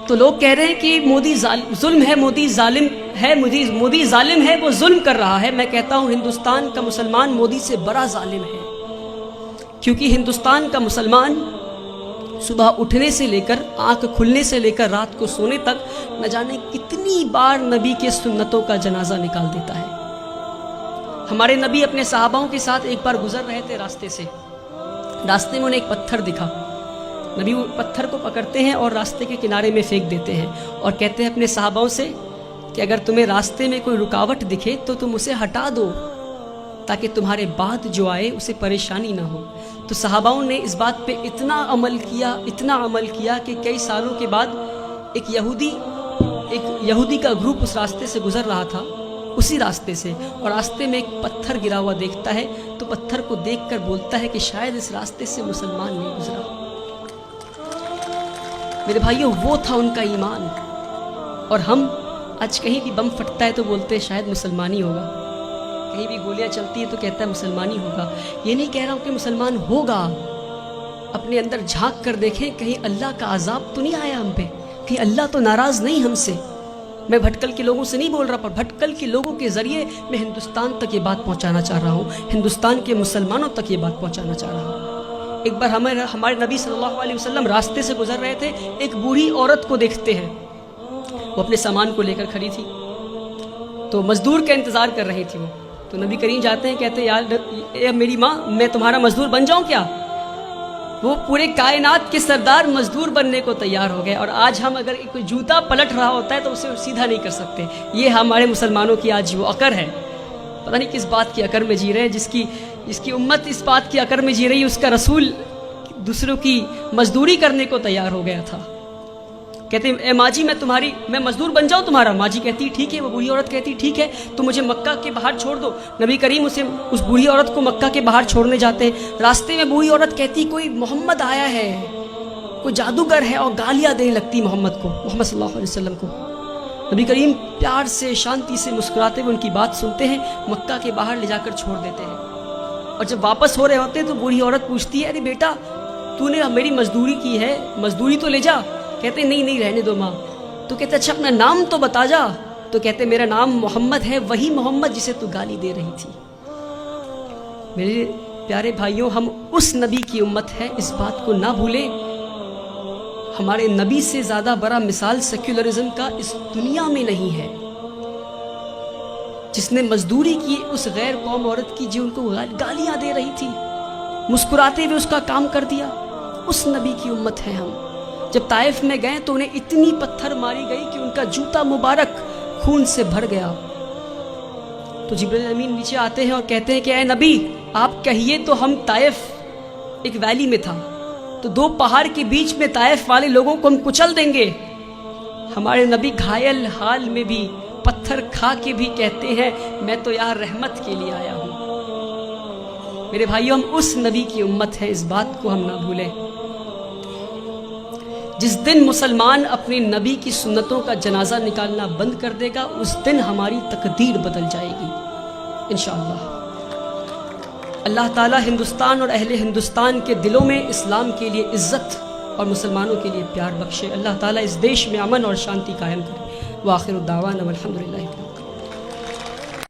تو لوگ کہہ رہے ہیں کہ مودی ظلم ہے، مودی ظالم ہے، مودی ظالم ہے، وہ ظلم کر رہا ہے۔ میں کہتا ہوں ہندوستان کا مسلمان مودی سے بڑا ظالم ہے، کیونکہ ہندوستان کا مسلمان صبح اٹھنے سے لے کر آنکھ کھلنے سے لے کر رات کو سونے تک نہ جانے کتنی بار نبی کے سنتوں کا جنازہ نکال دیتا ہے۔ ہمارے نبی اپنے صحاباؤں کے ساتھ ایک بار گزر رہے تھے راستے سے، راستے میں انہیں ایک پتھر دکھا، نبی وہ پتھر کو پکڑتے ہیں اور راستے کے کنارے میں پھینک دیتے ہیں اور کہتے ہیں اپنے صحاباؤں سے کہ اگر تمہیں راستے میں کوئی رکاوٹ دکھے تو تم اسے ہٹا دو تاکہ تمہارے بعد جو آئے اسے پریشانی نہ ہو۔ تو صحاباؤں نے اس بات پہ اتنا عمل کیا کہ کئی سالوں کے بعد ایک یہودی کا گروپ اس راستے سے گزر رہا تھا، اسی راستے سے، اور راستے میں ایک پتھر گرا ہوا دیکھتا ہے تو پتھر کو دیکھ کر بولتا ہے کہ شاید اس راستے سے مسلمان نہیں گزرا۔ میرے بھائیوں، وہ تھا ان کا ایمان۔ اور ہم آج کہیں بھی بم پھٹتا ہے تو بولتے ہیں شاید مسلمانی ہوگا، کہیں بھی گولیاں چلتی ہے تو کہتا ہے مسلمانی ہوگا۔ یہ نہیں کہہ رہا ہوں کہ مسلمان ہوگا، اپنے اندر جھانک کر دیکھیں کہیں اللہ کا عذاب تو نہیں آیا ہم پہ، کہیں اللہ تو ناراض نہیں ہم سے۔ میں بھٹکل کے لوگوں سے نہیں بول رہا، پر بھٹکل کے لوگوں کے ذریعے میں ہندوستان تک یہ بات پہنچانا چاہ رہا ہوں، ہندوستان کے مسلمانوں تک یہ بات پہنچانا چاہ رہا ہوں۔ ایک بار ہمارے نبی صلی اللہ علیہ وسلم راستے سے گزر رہے تھے، ایک بوڑھی عورت کو دیکھتے ہیں، وہ اپنے سامان کو لے کر کھڑی تھی، تو مزدور کا انتظار کر رہی تھی وہ۔ تو نبی کریم جاتے ہیں، کہتے ہیں اے میری ماں، میں تمہارا مزدور بن جاؤں کیا؟ وہ پورے کائنات کے سردار مزدور بننے کو تیار ہو گئے، اور آج ہم اگر کوئی جوتا پلٹ رہا ہوتا ہے تو اسے سیدھا نہیں کر سکتے۔ یہ ہمارے مسلمانوں کی آج وہ اکڑ ہے، پتہ نہیں کس بات کی اکڑ میں جی رہے ہیں، جس کی امت اس بات کی اکڑ میں جی رہی ہے، اس کا رسول دوسروں کی مزدوری کرنے کو تیار ہو گیا تھا۔ کہتے ہیں اے ماں جی، میں مزدور بن جاؤں تمہارا؟ ماں جی کہتی ٹھیک ہے، وہ بوڑھی عورت کہتی ٹھیک ہے، تو مجھے مکہ کے باہر چھوڑ دو۔ نبی کریم اس بوڑھی عورت کو مکہ کے باہر چھوڑنے جاتے ہیں، راستے میں بوڑھی عورت کہتی کوئی محمد آیا ہے، کوئی جادوگر ہے، اور گالیاں دینے لگتی محمد صلی اللہ علیہ وسلم کو۔ نبی کریم پیار سے شانتی سے مسکراتے ہوئے ان کی بات سنتے ہیں، مکہ کے باہر لے جا کر چھوڑ دیتے ہیں۔ اور جب واپس ہو رہے ہوتے ہیں تو بوڑھی عورت پوچھتی ہے ارے بیٹا، تو نے میری مزدوری کی ہے، مزدوری تو لے جا۔ کہتے نہیں رہنے دو ماں۔ تو کہتے اچھا اپنا نام تو بتا جا۔ تو کہتے میرا نام محمد ہے، وہی محمد جسے تو گالی دے رہی تھی۔ میرے پیارے بھائیوں، ہم اس نبی کی امت ہے، اس بات کو نہ بھولیں۔ ہمارے نبی سے زیادہ بڑا مثال سیکولرزم کا اس دنیا میں نہیں ہے، جس نے مزدوری کی اس غیر قوم عورت کی جو ان کو گالیاں دے رہی تھی، مسکراتے ہوئے اس کا کام کر دیا۔ اس نبی کی امت ہے ہم۔ جب طائف میں گئے تو انہیں اتنی پتھر ماری گئی کہ ان کا جوتا مبارک خون سے بھر گیا۔ تو جبرائیل امین نیچے آتے ہیں اور کہتے ہیں کہ اے نبی، آپ کہیے تو ہم طائف ایک ویلی میں تھا، تو 2 پہاڑ کے بیچ میں طائف والے لوگوں کو ہم کچل دیں گے۔ ہمارے نبی گھائل حال میں بھی پتھر کھا کے بھی کہتے ہیں میں تو یہاں رحمت کے لیے آیا ہوں۔ میرے بھائیوں، ہم اس نبی کی امت ہے، اس بات کو ہم نہ بھولیں۔ جس دن مسلمان اپنے نبی کی سنتوں کا جنازہ نکالنا بند کر دے گا، اس دن ہماری تقدیر بدل جائے گی انشاءاللہ۔ اللہ تعالی ہندوستان اور اہل ہندوستان کے دلوں میں اسلام کے لیے عزت اور مسلمانوں کے لیے پیار بخشے۔ اللہ تعالی اس دیش میں امن اور شانتی قائم کرے۔ وآخر الدعوانا والحمدللہ۔